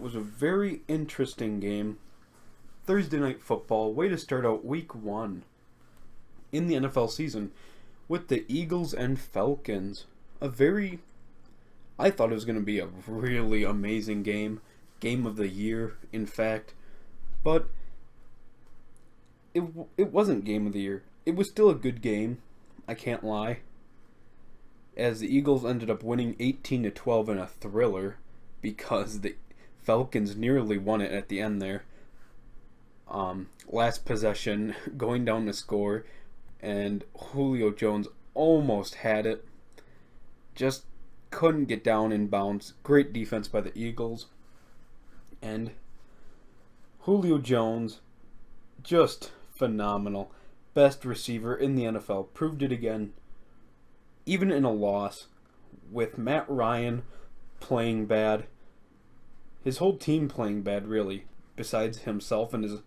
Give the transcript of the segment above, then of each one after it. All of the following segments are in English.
was a very interesting game. Thursday night football, way to start out week 1 in the NFL season with the Eagles and Falcons. I thought it was going to be a really amazing game of the year, in fact, but it wasn't game of the year. It was still a good game, I can't lie, as the Eagles ended up winning 18-12 in a thriller because the Falcons nearly won it at the end there. Last possession, going down to score, and Julio Jones almost had it. Just couldn't get down in bounds. Great defense by the Eagles. And Julio Jones, just phenomenal. Best receiver in the NFL. Proved it again. Even in a loss, with Matt Ryan playing bad, his whole team playing bad, really, besides himself and his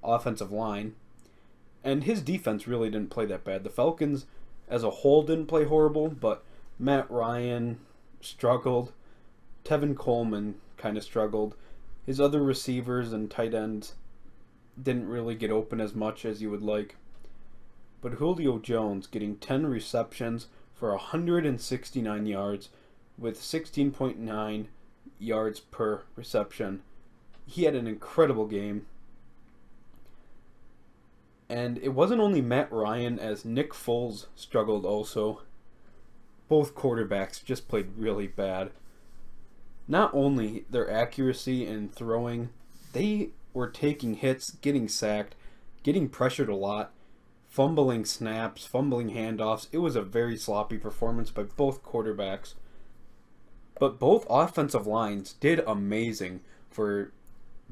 offensive line. And his defense really didn't play that bad. The Falcons as a whole didn't play horrible, but Matt Ryan struggled. Tevin Coleman kind of struggled. His other receivers and tight ends didn't really get open as much as you would like. But Julio Jones getting 10 receptions for 169 yards with 16.9 yards per reception. He had an incredible game. And it wasn't only Matt Ryan, as Nick Foles struggled also. Both quarterbacks just played really bad. Not only their accuracy in throwing, they were taking hits, getting sacked, getting pressured a lot, fumbling snaps, fumbling handoffs. It was a very sloppy performance by both quarterbacks. But both offensive lines did amazing for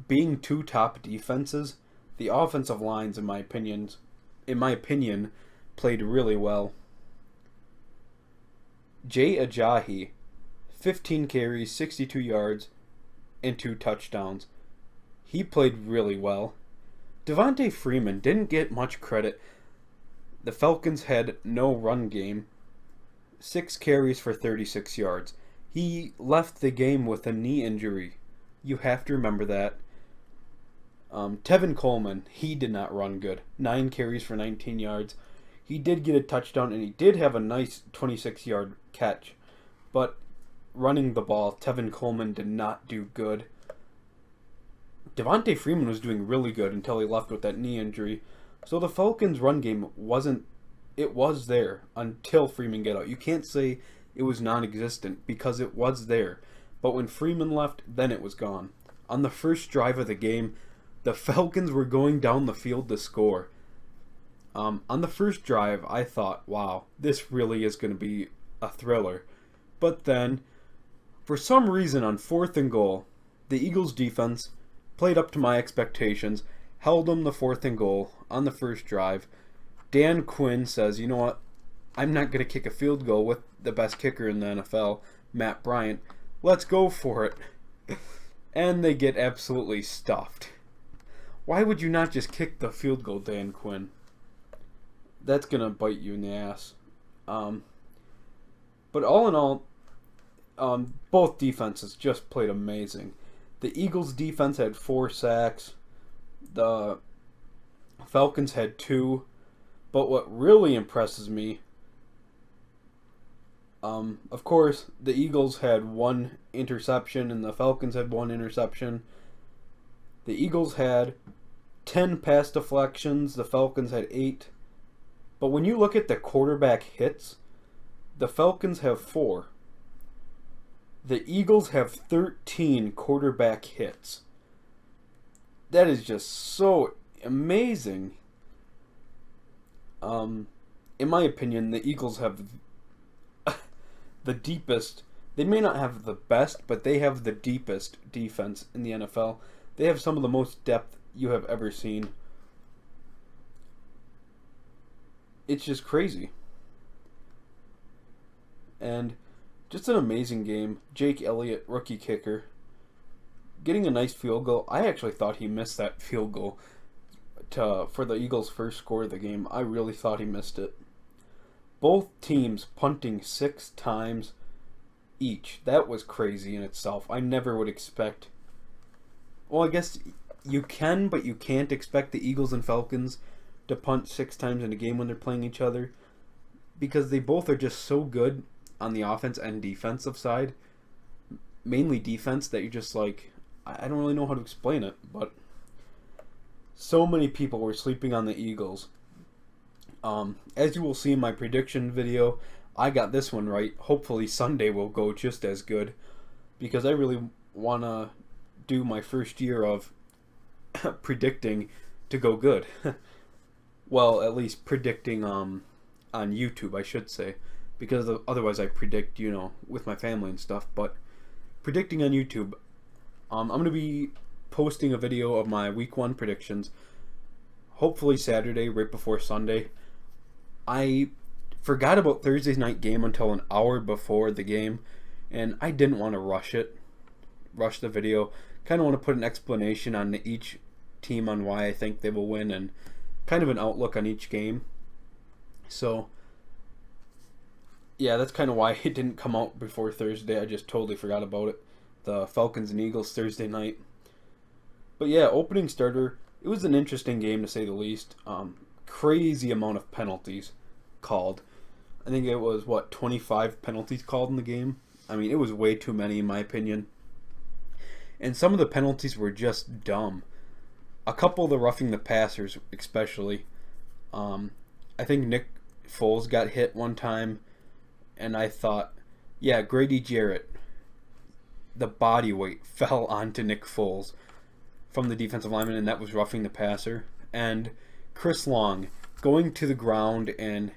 being two top defenses. The offensive lines, in my opinion, played really well. Jay Ajayi, 15 carries, 62 yards, and 2 touchdowns. He played really well. Devontae Freeman didn't get much credit. The Falcons had no run game. 6 carries for 36 yards. He left the game with a knee injury. You have to remember that. Tevin Coleman, he did not run good. 9 carries for 19 yards. He did get a touchdown, and he did have a nice 26-yard catch. But running the ball, Tevin Coleman did not do good. Devontae Freeman was doing really good until he left with that knee injury. So the Falcons' run game was there until Freeman got out. You can't say it was non-existent because it was there. But when Freeman left, then it was gone. On the first drive of the game, the Falcons were going down the field to score. On the first drive, I thought, wow, this really is going to be a thriller. But then, for some reason on 4th and goal, the Eagles' defense played up to my expectations, held them the 4th and goal on the first drive. Dan Quinn says, you know what, I'm not going to kick a field goal with the best kicker in the NFL, Matt Bryant. Let's go for it. And they get absolutely stuffed. Why would you not just kick the field goal, Dan Quinn? That's going to bite you in the ass. But all in all, both defenses just played amazing. The Eagles' defense had 4 sacks. The Falcons had 2. But what really impresses me, of course, the Eagles had 1 interception and the Falcons had 1 interception. The Eagles had 10 pass deflections. The Falcons had 8. But when you look at the quarterback hits, the Falcons have 4. The Eagles have 13 quarterback hits. That is just so amazing. In my opinion, the Eagles have the deepest. They may not have the best, but they have the deepest defense in the NFL. They have some of the most depth you have ever seen. It's just crazy. And just an amazing game. Jake Elliott, rookie kicker, getting a nice field goal. I actually thought he missed that field goal for the Eagles' first score of the game. I really thought he missed it. Both teams punting 6 times each. That was crazy in itself. I never would expect Well, I guess you can, but you can't expect the Eagles and Falcons to punt 6 times in a game when they're playing each other, because they both are just so good on the offense and defensive side, mainly defense, that you're just like, I don't really know how to explain it, but so many people were sleeping on the Eagles. As you will see in my prediction video, I got this one right. Hopefully Sunday will go just as good, because I really want to do my first year of predicting to go good. Well, at least predicting on YouTube, I should say, because otherwise I predict, with my family and stuff. But predicting on YouTube, I'm going to be posting a video of my week 1 predictions, hopefully Saturday, right before Sunday. I forgot about Thursday's night game until an hour before the game, and I didn't want to rush the video. Kind of want to put an explanation on each team on why I think they will win, and kind of an outlook on each game. So yeah, that's kind of why it didn't come out before Thursday. I just totally forgot about it. The Falcons and Eagles Thursday night. But yeah, opening starter, it was an interesting game to say the least. Crazy amount of penalties called. I think it was 25 penalties called in the game. I mean, it was way too many in my opinion. And some of the penalties were just dumb. A couple of the roughing the passers especially. I think Nick Foles got hit one time, and I thought, yeah, Grady Jarrett, the body weight fell onto Nick Foles from the defensive lineman, and that was roughing the passer. And Chris Long going to the ground and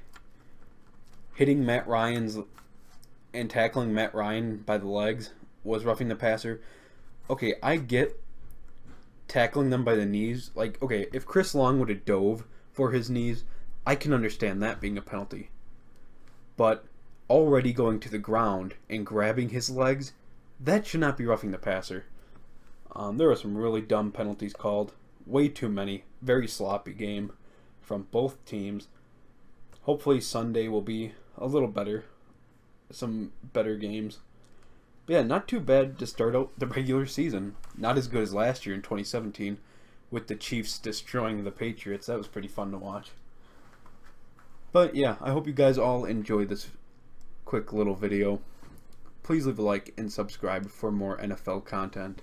hitting Matt Ryan's and tackling Matt Ryan by the legs was roughing the passer. Okay, I get tackling them by the knees. Like, okay, if Chris Long would have dove for his knees, I can understand that being a penalty. But already going to the ground and grabbing his legs, that should not be roughing the passer. There were some really dumb penalties called. Way too many. Very sloppy game from both teams. Hopefully Sunday will be a little better. Some better games. But yeah, not too bad to start out the regular season. Not as good as last year in 2017 with the Chiefs destroying the Patriots. That was pretty fun to watch. But yeah, I hope you guys all enjoyed this quick little video. Please leave a like and subscribe for more NFL content.